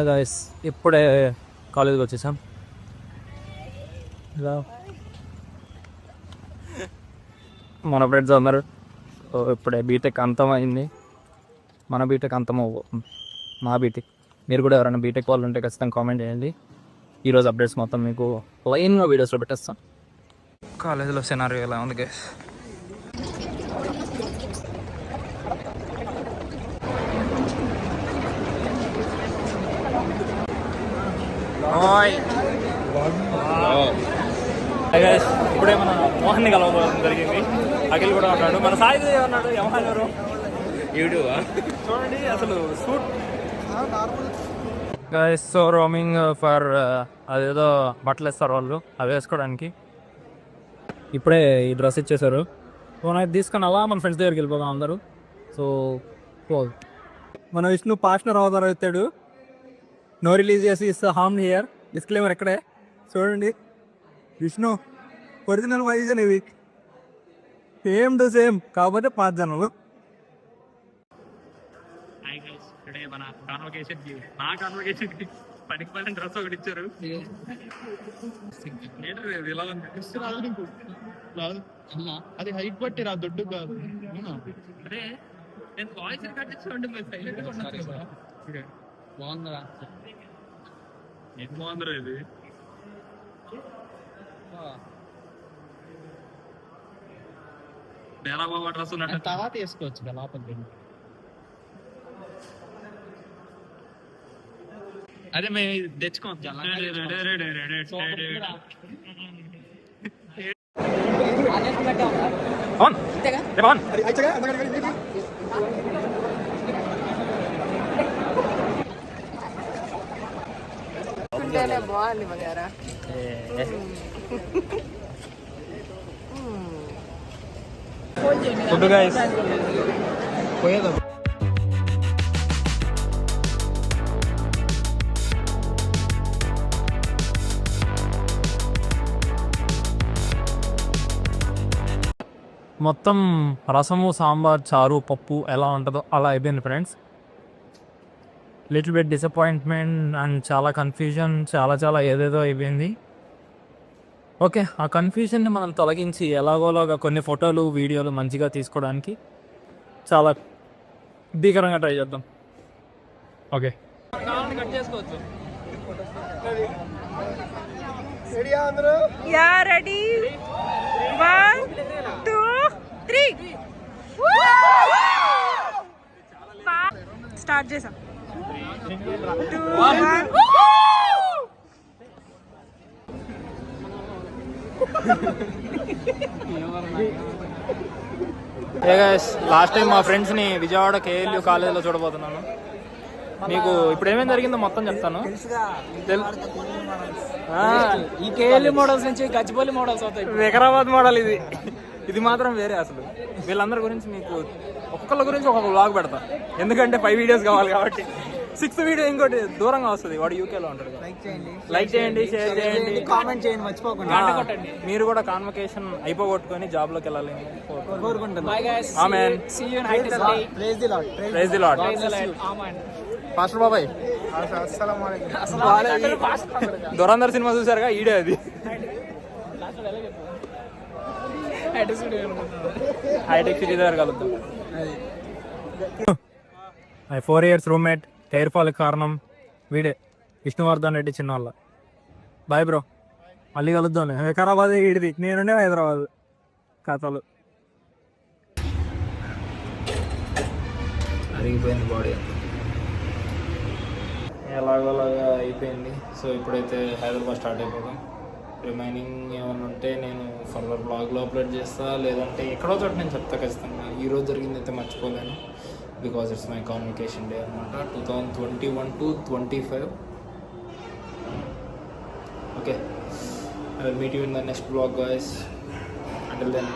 Guys ఇప్పుడే కాలేజ్కి వచ్చేసాం. మన ఫ్రెండ్స్ ఉన్నారు. సో ఇప్పుడే బీటెక్ అంతం అయింది. మన బీటెక్ అంతం మా బీటెక్. మీరు కూడా ఎవరైనా బీటెక్ వాళ్ళు ఉంటే ఖచ్చితంగా కామెంట్ చేయండి. ఈరోజు అప్డేట్స్ మొత్తం మీకు లైన్గా వీడియోస్లో పెట్టేస్తాం. కాలేజీలో సినారియో ఎలా ఉంది గైస్? ఇప్పుడే మన మోహన్ని కలవడం జరిగింది. అఖిల్ కూడా ఉన్నాడు, మన సాయి ఉన్నాడు. యమహాన్ ఎవరు చూడండి అసలు suit. Guys so roaming for అదేదో బట్టలు ఇస్తారు వాళ్ళు, అవి వేసుకోవడానికి. ఇప్పుడే ఈ డ్రెస్ ఇచ్చేసారు. సో నాకు తీసుకొని అలా మన ఫ్రెండ్స్ దగ్గరికి వెళ్ళిపోదాం అందరూ. సో మన విష్ణు పార్ట్నర్ అవుతారు అవుతాడు. నో రిలీజ్ చేసి ఇస్ హార్మ్ హియర్. డిస్క్లైమర్ ఇక్కడే చూడండి. విష్ణు ఒరిజినల్ వాయిస్ అనేవి సేమ్ టు సేమ్, కాకపోతే 5 జనాలు. పనికి డ్రెస్ ఒకటి ఇచ్చారు. అది హైట్ బట్టి రా, దొడ్డు కాదు. అదే నేను వాయిస్ కట్టించండి. బాగుందిరా, ఏం బాగుందిరా ఇది. ఎలా బాబా డ్రెస్ ఉన్నట్టు తర్వాత వేసుకోవచ్చు లోపలికి. అదే మేము తెచ్చుకోవచ్చు. బాగుంది వగేరా. Food guys పోయేదా? మొత్తం రసము, సాంబార్, చారు, పప్పు ఎలా ఉంటుందో అలా అయిపోయింది friends. Little bit disappointment and చాలా కన్ఫ్యూజన్, చాలా ఏదేదో అయిపోయింది. ఓకే, ఆ కన్ఫ్యూజన్ని మనం తొలగించి ఎలాగోలాగా కొన్ని ఫోటోలు, వీడియోలు మంచిగా తీసుకోవడానికి చాలా భీకరంగా ట్రై చేద్దాం. ఓకే కట్ చేసుకోవచ్చు. రెడీ 1 2 3 స్టార్ట్ చేసాం. 2 1 లాస్ట్ టైం మా ఫ్రెండ్స్ని విజయవాడ KLU కాలేజీలో చూడబోతున్నాను. మీకు ఇప్పుడు ఏమేమి జరిగిందో మొత్తం చెప్తాను. ఈ KLU మోడల్స్ నుంచి గచ్చిబౌలి మోడల్స్ అవుతాయి. వికారాబాద్ మోడల్ ఇది మాత్రం వేరే. అసలు వీళ్ళందరి గురించి మీకు ఒక్కొక్కళ్ళ గురించి ఒక్కొక్క వ్లాగ్ పెడతా, ఎందుకంటే 5 వీడియోస్ కావాలి కాబట్టి. 6th వీడియో ఇంకోటి దూరంగా వస్తుంది, వాడు యూకేలో ఉంటాడు. లైక్ చేయండి, షేర్ చేయండి, కామెంట్ చేయండి, మర్చిపోకుండా. మీరు కూడా కాన్వకేషన్ అయిపోగొట్టుకొని జాబ్ లోకి వెళ్ళాలి కోరుకుంటున్నాను. పాస్టర్ బాబాయ్, దురంధర్ సినిమా చూసారుగా, ఈడే అది. హైటెక్ సిటీ దగ్గర కలుద్దాం. 4 years రూమ్మేట్, హెయిర్ ఫాల్ కారణం వీడే, విష్ణువర్ధన్ రెడ్డి చిన్నవాళ్ళ. బాయ్ బ్రో, మళ్ళీ కలుద్దాం. వికారాబాద్ ఈడిది, నేనుండే హైదరాబాద్. కథలు అరిగిపోయింది బాడీ, ఎలాగోలాగా అయిపోయింది. సో ఇప్పుడైతే హైదరాబాద్ స్టార్ట్ అయిపోతాం. రిమైనింగ్ ఏమైనా ఉంటే నేను ఫర్దర్ బ్లాగ్లో అప్లోడ్ చేస్తా, లేదంటే ఎక్కడో చోట నేను చెప్తా ఖచ్చితంగా. ఈరోజు జరిగింది అయితే మర్చిపోలేను, because it's my convocation day అనమాట. 2021 to 25. Okay, I will meet you in the next blog guys. Until then